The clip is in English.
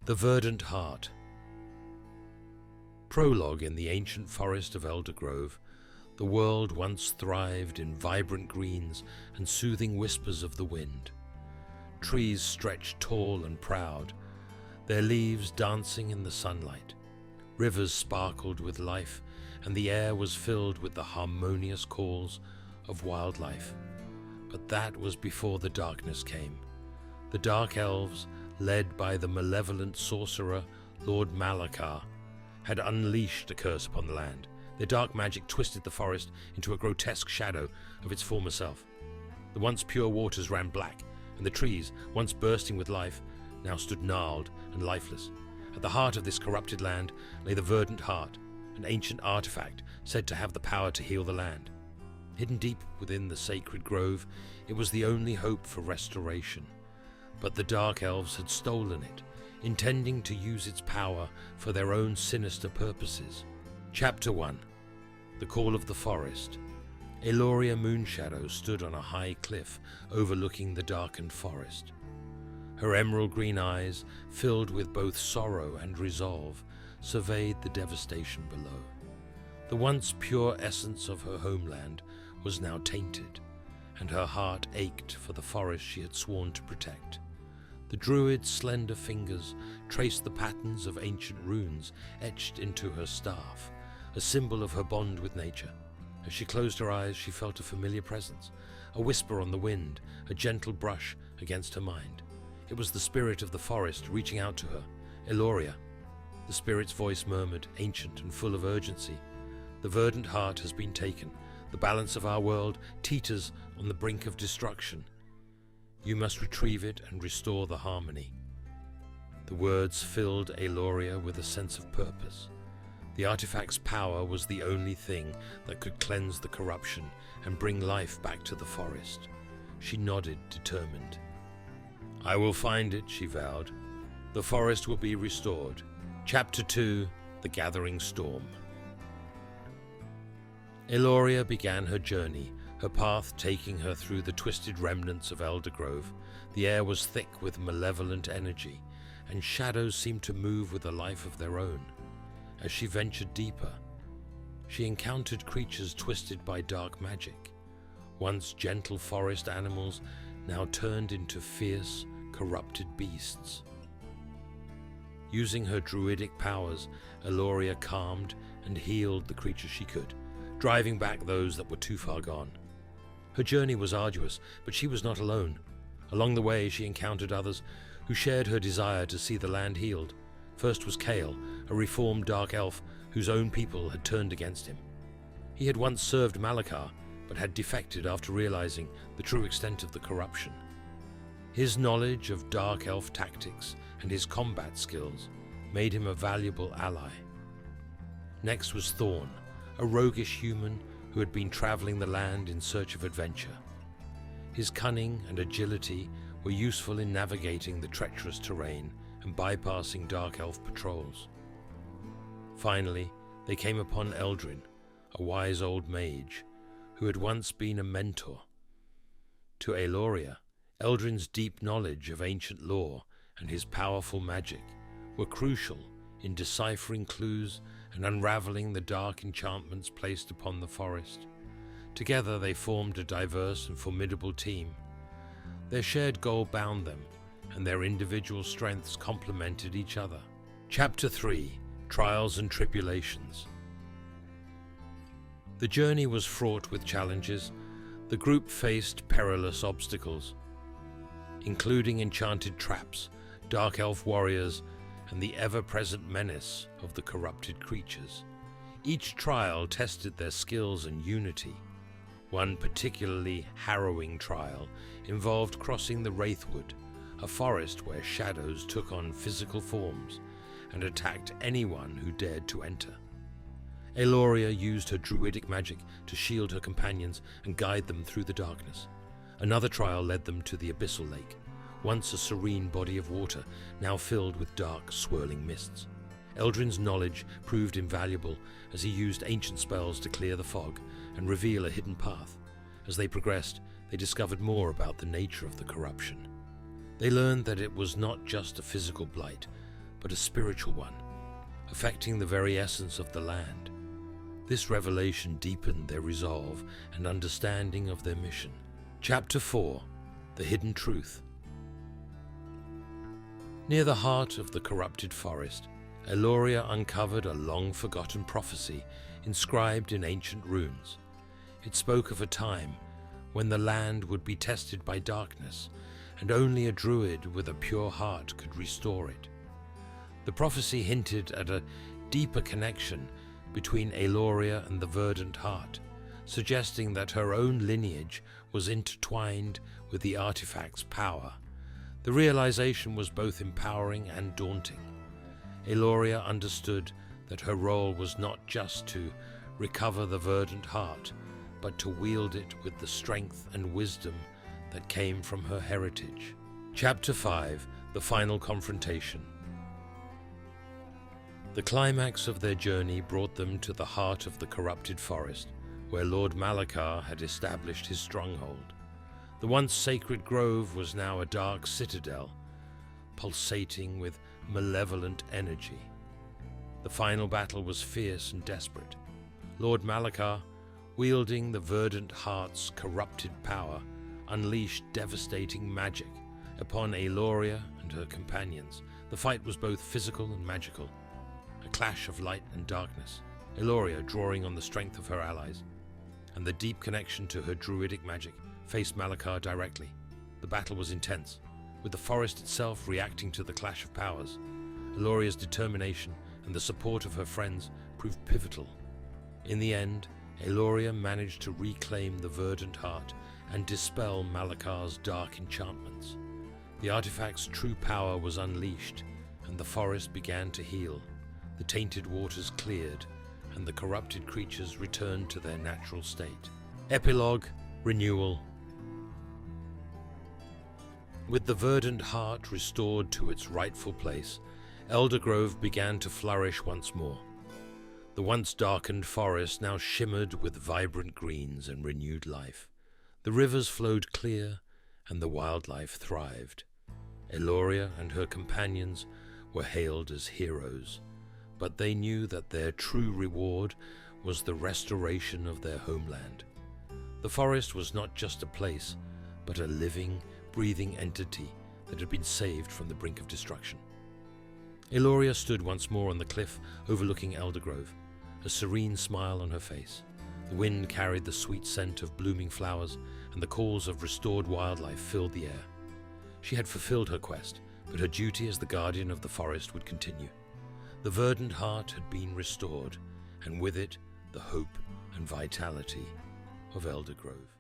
The Verdant Heart. Prologue. In the ancient forest of Eldergrove, the world once thrived in vibrant greens and soothing whispers of the wind. Trees stretched tall and proud, their leaves dancing in the sunlight. Rivers sparkled with life, and the air was filled with the harmonious calls of wildlife. But that was before the darkness came. The Dark Elves, led by the malevolent sorcerer Lord Malakar, had unleashed a curse upon the land. Their dark magic twisted the forest into a grotesque shadow of its former self. The once pure waters ran black, and the trees, once bursting with life, now stood gnarled and lifeless. At the heart of this corrupted land lay the Verdant Heart, an ancient artifact said to have the power to heal the land. Hidden deep within the sacred grove, it was the only hope for restoration. But the Dark Elves had stolen it, intending to use its power for their own sinister purposes. Chapter 1. The Call of the Forest. Eloria Moonshadow stood on a high cliff overlooking the darkened forest. Her emerald green eyes, filled with both sorrow and resolve, surveyed the devastation below. The once pure essence of her homeland was now tainted, and her heart ached for the forest she had sworn to protect. The druid's slender fingers traced the patterns of ancient runes etched into her staff, a symbol of her bond with nature. As she closed her eyes, she felt a familiar presence, a whisper on the wind, a gentle brush against her mind. It was the spirit of the forest reaching out to her. Eloria. The spirit's voice murmured, ancient and full of urgency. The Verdant Heart has been taken. The balance of our world teeters on the brink of destruction. You must retrieve it and restore the harmony. The words filled Eloria with a sense of purpose. The artifact's power was the only thing that could cleanse the corruption and bring life back to the forest. She nodded, determined. I will find it, she vowed. The forest will be restored. Chapter 2. The Gathering Storm. Eloria began her journey, her path taking her through the twisted remnants of Eldergrove. The air was thick with malevolent energy, and shadows seemed to move with a life of their own. As she ventured deeper, she encountered creatures twisted by dark magic. Once gentle forest animals now turned into fierce, corrupted beasts. Using her druidic powers, Eloria calmed and healed the creatures she could, driving back those that were too far gone. Her journey was arduous, but she was not alone. Along the way, she encountered others who shared her desire to see the land healed. First was Kale, a reformed dark elf whose own people had turned against him. He had once served Malakar, but had defected after realizing the true extent of the corruption. His knowledge of dark elf tactics and his combat skills made him a valuable ally. Next was Thorn, a roguish human who had been traveling the land in search of adventure. His cunning and agility were useful in navigating the treacherous terrain and bypassing dark elf patrols. Finally, they came upon Eldrin, a wise old mage who had once been a mentor. To Eloria, Eldrin's deep knowledge of ancient lore and his powerful magic were crucial in deciphering clues and unraveling the dark enchantments placed upon the forest. Together they formed a diverse and formidable team. Their shared goal bound them, and their individual strengths complemented each other. Chapter 3. Trials and Tribulations. The journey was fraught with challenges. The group faced perilous obstacles, including enchanted traps, dark elf warriors, and the ever-present menace of the corrupted creatures. Each trial tested their skills and unity. One particularly harrowing trial involved crossing the Wraithwood, a forest where shadows took on physical forms and attacked anyone who dared to enter. Eloria used her druidic magic to shield her companions and guide them through the darkness. Another trial led them to the Abyssal Lake, once a serene body of water, now filled with dark, swirling mists. Eldrin's knowledge proved invaluable as he used ancient spells to clear the fog and reveal a hidden path. As they progressed, they discovered more about the nature of the corruption. They learned that it was not just a physical blight, but a spiritual one, affecting the very essence of the land. This revelation deepened their resolve and understanding of their mission. Chapter 4: The Hidden Truth. Near the heart of the corrupted forest, Eloria uncovered a long-forgotten prophecy inscribed in ancient runes. It spoke of a time when the land would be tested by darkness, and only a druid with a pure heart could restore it. The prophecy hinted at a deeper connection between Eloria and the Verdant Heart, suggesting that her own lineage was intertwined with the artifact's power. The realization was both empowering and daunting. Eloria understood that her role was not just to recover the Verdant Heart, but to wield it with the strength and wisdom that came from her heritage. Chapter 5: The Final Confrontation. The climax of their journey brought them to the heart of the corrupted forest, where Lord Malakar had established his stronghold. The once sacred grove was now a dark citadel, pulsating with malevolent energy. The final battle was fierce and desperate. Lord Malakar, wielding the Verdant Heart's corrupted power, unleashed devastating magic upon Eloria and her companions. The fight was both physical and magical, a clash of light and darkness, Eloria drawing on the strength of her allies, and the deep connection to her druidic magic faced Malakar directly. The battle was intense, with the forest itself reacting to the clash of powers. Eloria's determination and the support of her friends proved pivotal. In the end, Eloria managed to reclaim the Verdant Heart and dispel Malakar's dark enchantments. The artifact's true power was unleashed, and the forest began to heal. The tainted waters cleared, and the corrupted creatures returned to their natural state. Epilogue: Renewal. With the Verdant Heart restored to its rightful place, Eldergrove began to flourish once more. The once darkened forest now shimmered with vibrant greens and renewed life. The rivers flowed clear, and the wildlife thrived. Eloria and her companions were hailed as heroes, but they knew that their true reward was the restoration of their homeland. The forest was not just a place, but a living, breathing entity that had been saved from the brink of destruction. Eloria stood once more on the cliff overlooking Eldergrove, a serene smile on her face. The wind carried the sweet scent of blooming flowers, and the calls of restored wildlife filled the air. She had fulfilled her quest, but her duty as the guardian of the forest would continue. The Verdant Heart had been restored, and with it the hope and vitality of Eldergrove.